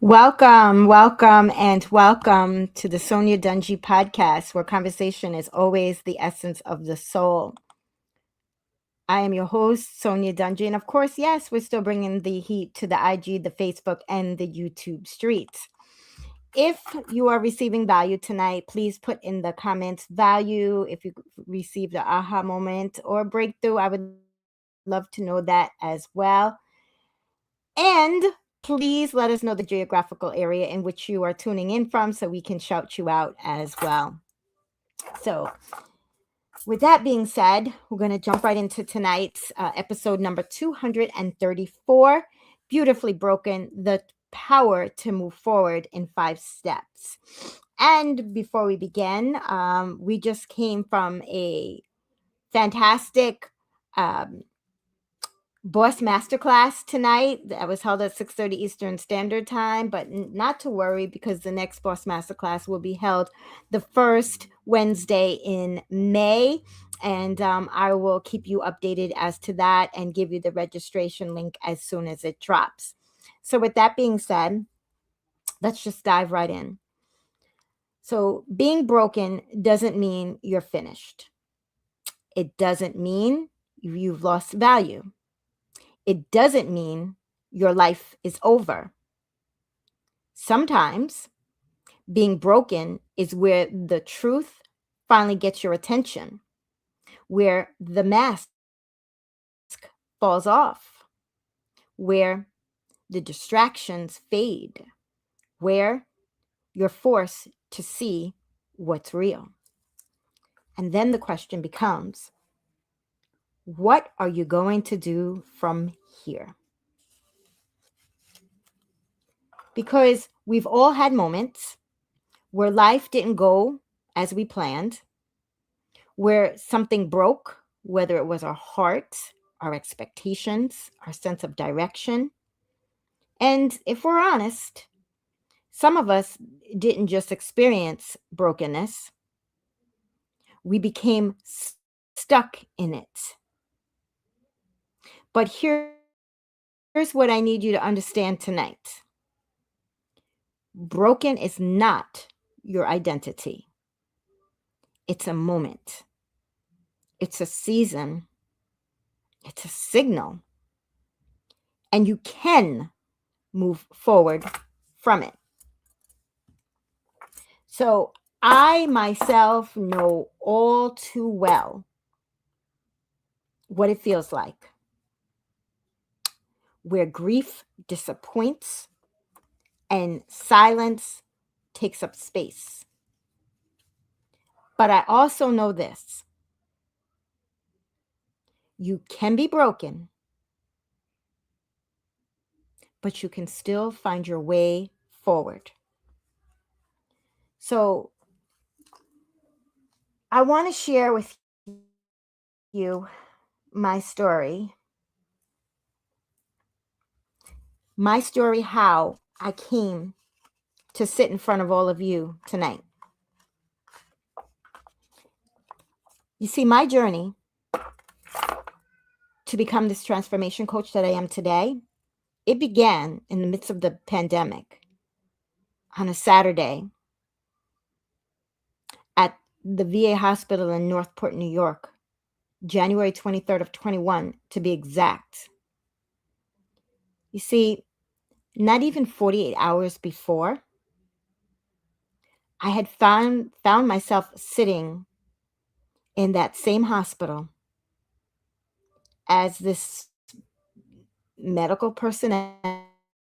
Welcome to the Sonya Dungee podcast, where conversation is always the essence of the soul. I am your host, Sonya Dungee, and of course, yes, we're still bringing the heat to the IG, the Facebook, and the YouTube streets. If you are receiving value tonight, please put in the comments value. If you received an aha moment or breakthrough, I would love to know that as well. And please let us know the geographical area in which you are tuning in from so we can shout you out as well. So, with that being said, we're going to jump right into tonight's episode number 234, Beautifully Broken, the power to move forward in 5 steps. And before we begin, we just came from a fantastic Boss Masterclass tonight that was held at 6:30 Eastern Standard Time, but not to worry because the next Boss Masterclass will be held the first Wednesday in May, and I will keep you updated as to that and give you the registration link as soon as it drops. So with that being said, let's just dive right in. So being broken doesn't mean you're finished. It doesn't mean you've lost value. It doesn't mean your life is over. Sometimes being broken is where the truth finally gets your attention, where the mask falls off, where the distractions fade, where you're forced to see what's real. And then the question becomes, what are you going to do from here? Because we've all had moments where life didn't go as we planned, where something broke, whether it was our heart, our expectations, our sense of direction. And if we're honest, some of us didn't just experience brokenness, we became stuck in it. But here's what I need you to understand tonight. Broken is not your identity. It's a moment. It's a season. It's a signal. And you can move forward from it. So I myself know all too well what it feels like, where grief disappoints and silence takes up space. But I also know this. You can be broken, but you can still find your way forward. So I want to share with you my story, how I came to sit in front of all of you tonight. You see, my journey to become this transformation coach that I am today, it began in the midst of the pandemic on a Saturday at the VA hospital in Northport, New York, January 23rd of 21 to be exact. You see, not even 48 hours before, I had found myself sitting in that same hospital as this medical personnel,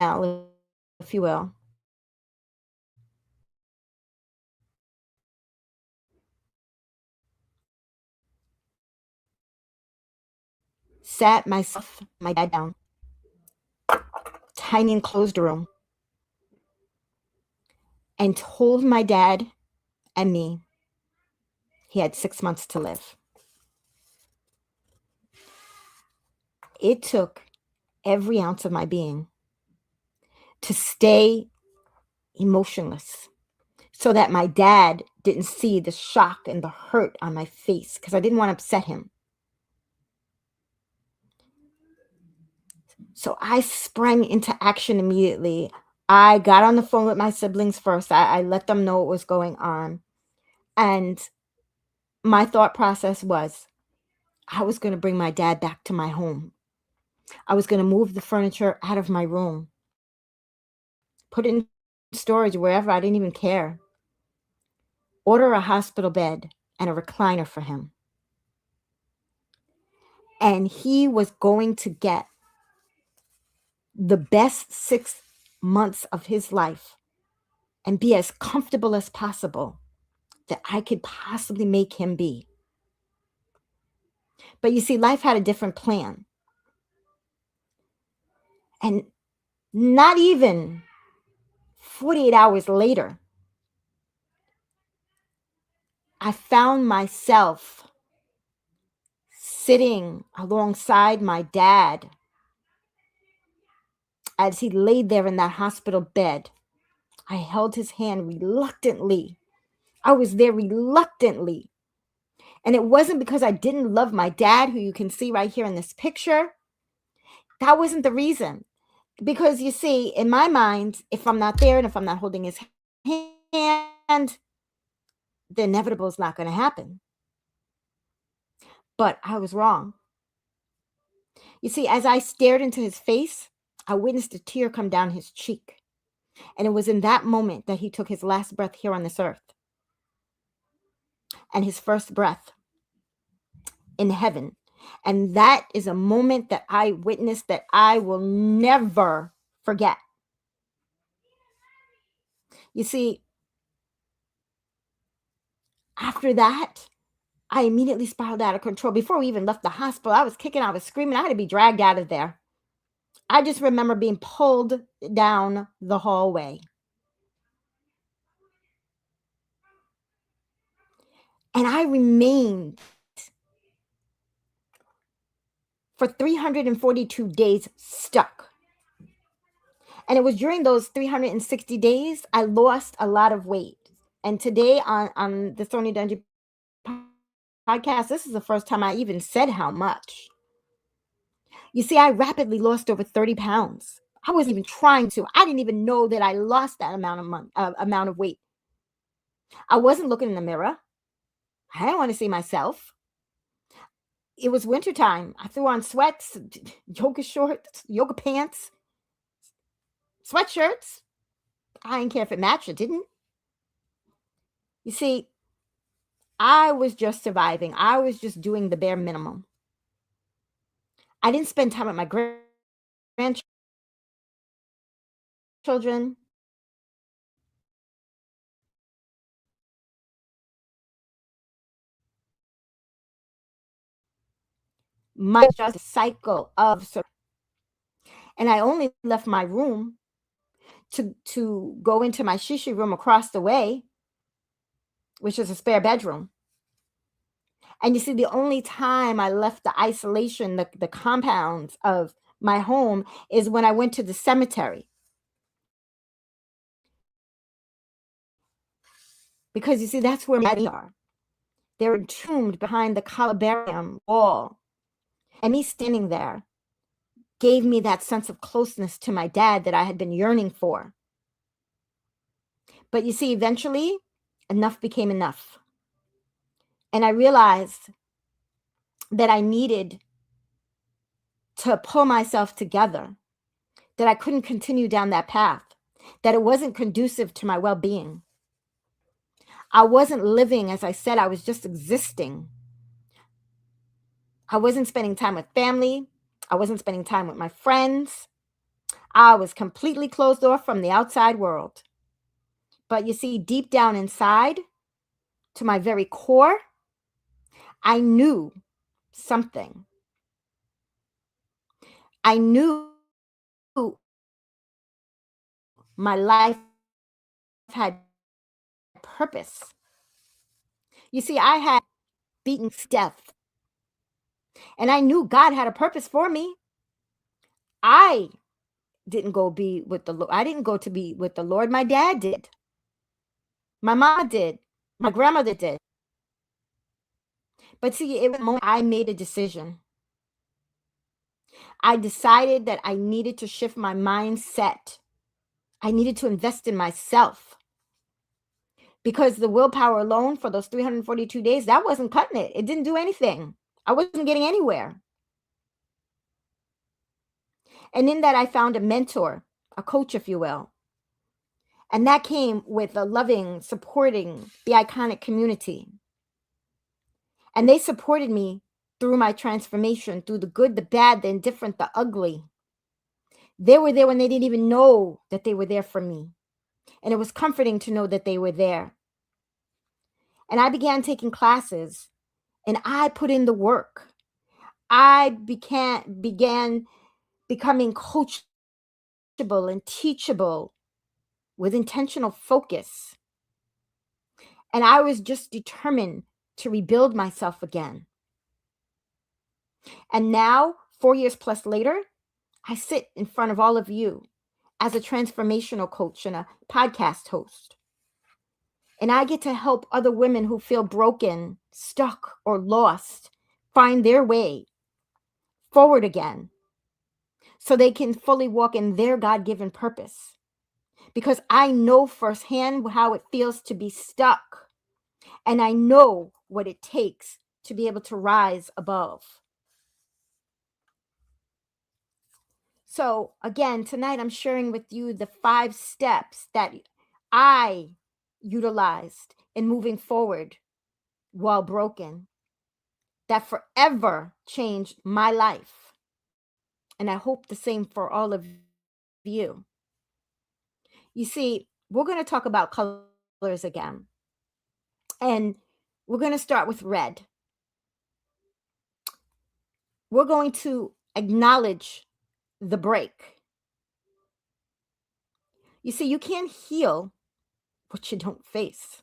if you will, sat myself, my dad down, tiny enclosed room, and told my dad and me he had 6 months to live. It took every ounce of my being to stay emotionless so that my dad didn't see the shock and the hurt on my face because I didn't want to upset him. So I sprang into action immediately. I got on the phone with my siblings first. I let them know what was going on. And my thought process was I was going to bring my dad back to my home. I was going to move the furniture out of my room, put it in storage wherever. I didn't even care. Order a hospital bed and a recliner for him. And he was going to get the best 6 months of his life and be as comfortable as possible that I could possibly make him be. But you see, life had a different plan. And not even 48 hours later, I found myself sitting alongside my dad as he laid there in that hospital bed. I held his hand reluctantly. I was there reluctantly. And it wasn't because I didn't love my dad, who you can see right here in this picture. That wasn't the reason. Because you see, in my mind, if I'm not there and if I'm not holding his hand, the inevitable is not going to happen. But I was wrong. You see, as I stared into his face, I witnessed a tear come down his cheek. And it was in that moment that he took his last breath here on this earth and his first breath in heaven. And that is a moment that I witnessed that I will never forget. You see, after that, I immediately spiraled out of control. Before we even left the hospital, I was kicking, I was screaming. I had to be dragged out of there. I just remember being pulled down the hallway. And I remained for 342 days stuck. And it was during those 360 days I lost a lot of weight. And today on the Sonya Dungee podcast, this is the first time I even said how much. You see, I rapidly lost over 30 pounds. I wasn't even trying to. I didn't even know that I lost that amount of weight. I wasn't looking in the mirror. I didn't want to see myself. It was wintertime. I threw on sweats, yoga shorts, yoga pants, sweatshirts. I didn't care if it matched or didn't. You see, I was just surviving. I was just doing the bare minimum. I didn't spend time with my grandchildren. My just cycle of, and I only left my room to go into my shishi room across the way, which is a spare bedroom. And you see, the only time I left the isolation, the compounds of my home is when I went to the cemetery. Because you see, that's where my bodies are. They're entombed behind the columbarium wall. And me standing there gave me that sense of closeness to my dad that I had been yearning for. But you see, eventually, enough became enough. And I realized that I needed to pull myself together, that I couldn't continue down that path, that it wasn't conducive to my well-being. I wasn't living, as I said, I was just existing. I wasn't spending time with family. I wasn't spending time with my friends. I was completely closed off from the outside world. But you see, deep down inside, to my very core, I knew something. I knew my life had purpose. You see, I had beaten death, and I knew God had a purpose for me. I didn't go be with the Lord. I didn't go to be with the Lord. My dad did. My mama did. My grandmother did. But see, it was the moment I made a decision. I decided that I needed to shift my mindset I needed to invest in myself because the willpower alone for those 342 days, that wasn't cutting it. It didn't do anything. I wasn't getting anywhere. And in that, I found a mentor, a coach, if you will. And that came with a loving, supporting, the iconic community. And they supported me through my transformation, through the good, the bad, the indifferent, the ugly. They were there when they didn't even know that they were there for me. And it was comforting to know that they were there. And I began taking classes and I put in the work. I began becoming coachable and teachable with intentional focus. And I was just determined to rebuild myself again. And now, 4 years plus later, I sit in front of all of you as a transformational coach and a podcast host. And I get to help other women who feel broken, stuck, or lost find their way forward again so they can fully walk in their God given purpose. Because I know firsthand how it feels to be stuck, and I know what it takes to be able to rise above. So, again, tonight I'm sharing with you the 5 steps that I utilized in moving forward while broken that forever changed my life. And I hope the same for all of you. You see, we're going to talk about colors again. And we're going to start with red. We're going to acknowledge the break. You see, you can't heal what you don't face.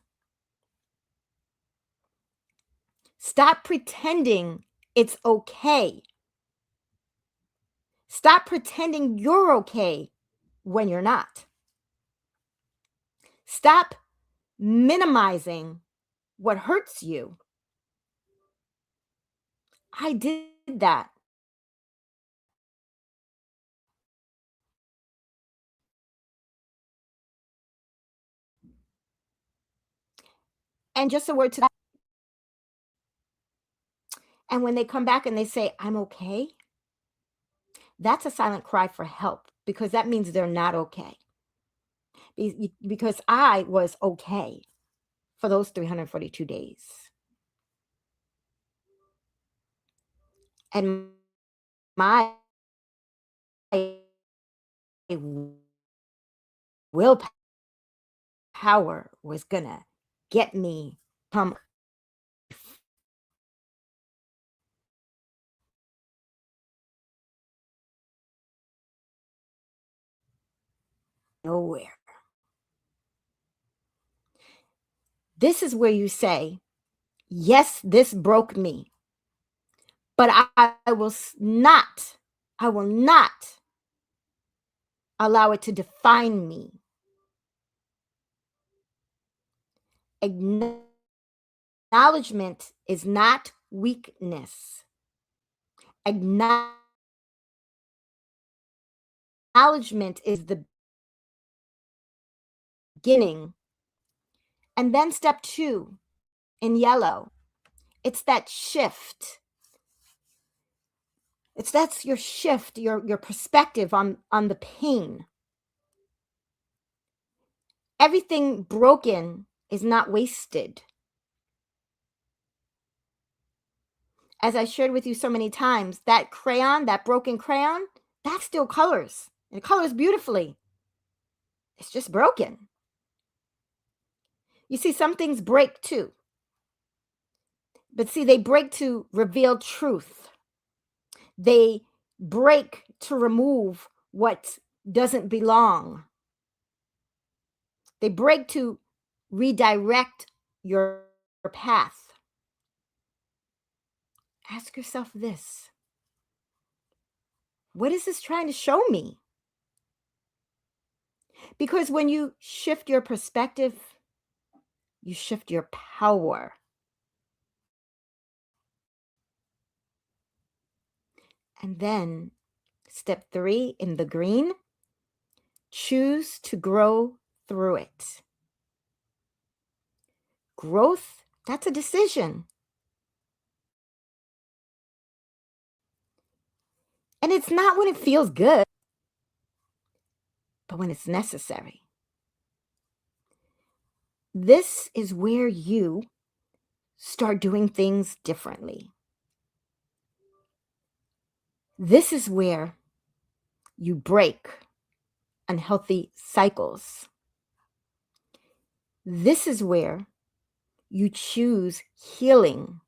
Stop pretending it's okay. Stop pretending you're okay when you're not. Stop minimizing what hurts you. I did that. And just a word to that. And when they come back and they say, I'm okay, that's a silent cry for help because that means they're not okay. Because I was okay for those 342 days. And my willpower was gonna get me come nowhere. This is where you say, yes, this broke me, but I will not allow it to define me. Acknowledgement is not weakness. Acknowledgement is the beginning. And then step 2 in yellow, it's that shift. That's your shift, your perspective on the pain. Everything broken is not wasted. As I shared with you so many times, that crayon, that broken crayon, that still colors. And it colors beautifully. It's just broken. You see, some things break too. But see, they break to reveal truth. They break to remove what doesn't belong. They break to redirect your path. Ask yourself this: what is this trying to show me? Because when you shift your perspective, you shift your power. And then step 3 in the green, Choose to grow through it. Growth, that's a decision. And it's not when it feels good, but when it's necessary. This is where you start doing things differently. This is where you break unhealthy cycles. This is where you choose healing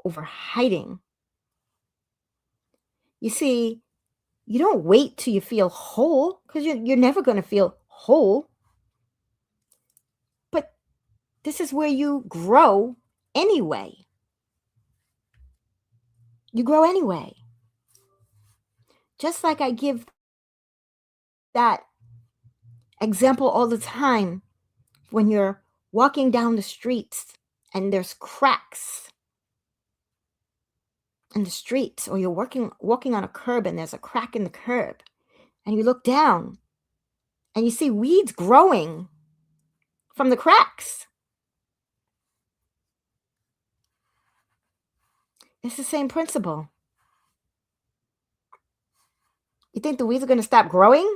over hiding. You see, you don't wait till you feel whole because you're never going to feel whole. But this is where you grow anyway. You grow anyway. Just like I give that example all the time when you're walking down the streets and there's cracks in the streets, or you're walking on a curb and there's a crack in the curb, and you look down and you see weeds growing from the cracks. It's the same principle. You think the weeds are going to stop growing?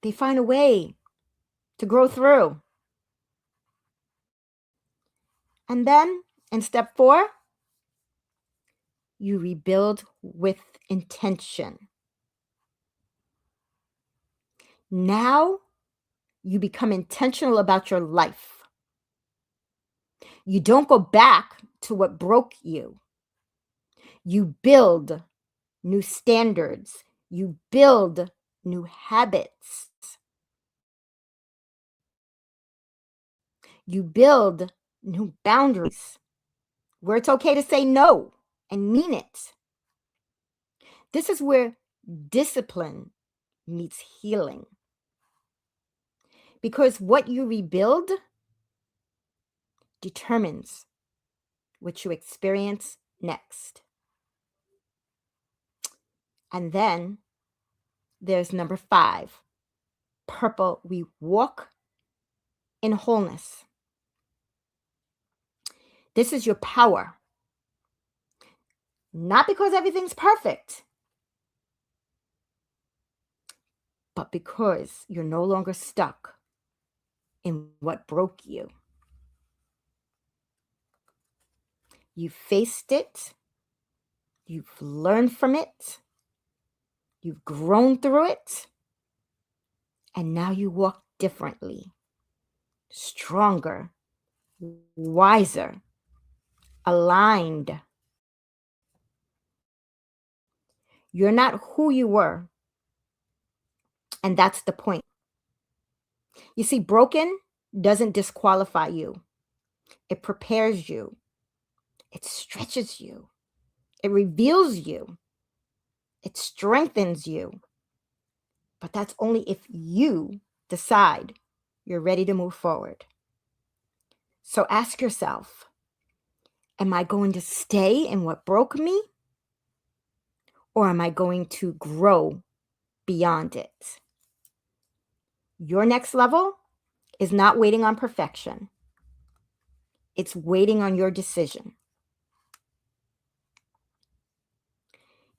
They find a way to grow through. And then in step 4, you rebuild with intention. Now you become intentional about your life. You don't go back to what broke you. You build new standards. You build new habits. You build new boundaries where it's okay to say no and mean it. This is where discipline meets healing. Because what you rebuild determines what you experience next. And then there's number 5, purple. We walk in wholeness. This is your power. Not because everything's perfect, but because you're no longer stuck in what broke you. You've faced it. You've learned from it. You've grown through it. And now you walk differently, stronger, wiser, aligned. You're not who you were. And that's the point. You see, broken doesn't disqualify you. It prepares you. It stretches you. It reveals you. It strengthens you. But that's only if you decide you're ready to move forward. So ask yourself, am I going to stay in what broke me? Or am I going to grow beyond it? Your next level is not waiting on perfection. It's waiting on your decision.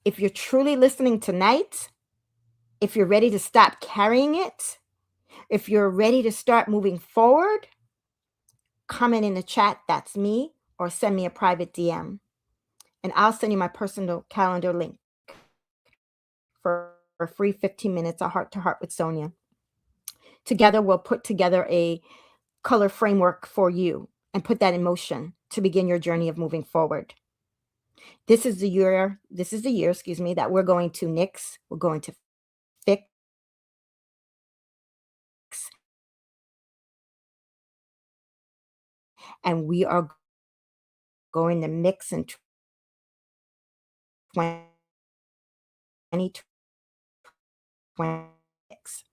If you're truly listening tonight, if you're ready to stop carrying it, if you're ready to start moving forward, comment in the chat, that's me, or send me a private DM. And I'll send you my personal calendar link for a free 15 minutes, a heart-to-heart with Sonya. Together, we'll put together a color framework for you and put that in motion to begin your journey of moving forward. This is the year, that we're going to nix, we're going to fix, and we are going to mix in 2026.